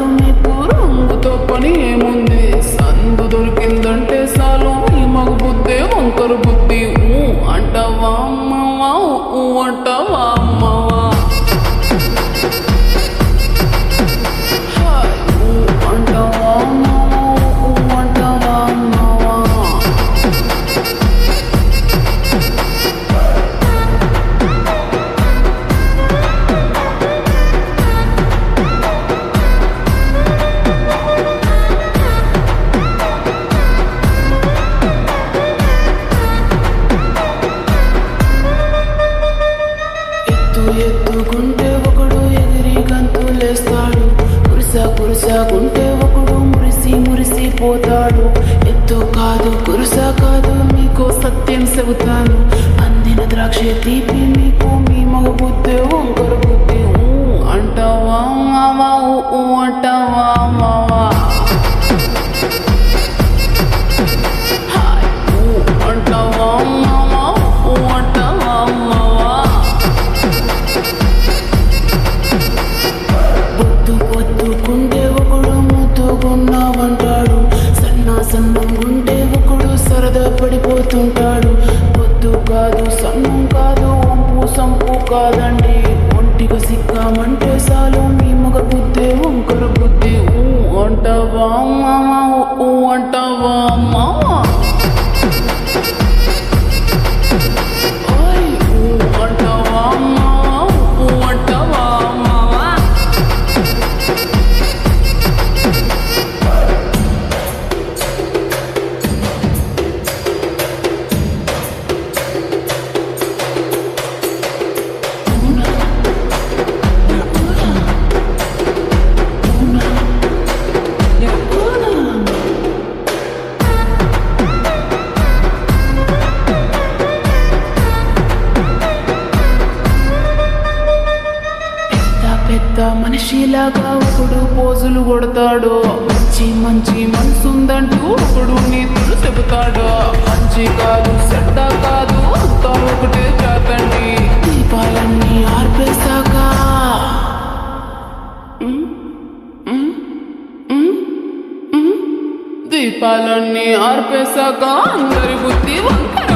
కాదు మీకు రంగుతో పని ఏముంది సందు దొరికిందంటే చాలు ఈ మగ బుద్ధి వంకరు బుద్ధి అంటావా అమ్మవా అంటావా అమ్మవా అంటావా అమ్మవా అంటావా అమ్మవా ఎత్తుకుంటే ఒకడు ఎగిరి గంతులేస్తాడు కురుసాకుంటే ఒకడు మురిసిపోతాడు ఎత్తు కాదు కురుస కాదు మీకు సత్యం చెబుతాను అందిన ద్రాక్ష తీపి మీకు మీ మగ బుద్ధి వంకర బుద్ధి అంటావా మావా అంటావా మావా అంటావా మావా అంటావా మావా పొద్దుకుంటే ఒకడు ముద్దుగున్నావంటాడు సన్నంగుంటే ఒకడు సరదా పడిపోతుంటాడు పొద్దు కాదు సన్నం కాదు వంపు సంపు కాదండి ఒంటిగా సిక్కామంటే చాలు మీ మగ బుద్ధి వంకర బుద్ధి అంటావా మామా అంటావా మామా అంటావా మామా అంటావా మామా పెద్ద మనిషిలాగా ఒకడు పోజులు కొడతాడు మంచి మనసుందంటూ ఒకడు నీతులు చెబుతాడు మంచి కాదు చెడ్డ కాదు అంతా ఒకటే చేతండి దీపాలన్నీ ఆర్పేశాక దీపాలన్నీ ఆర్పేశాక అందరి బుద్ధి వంకర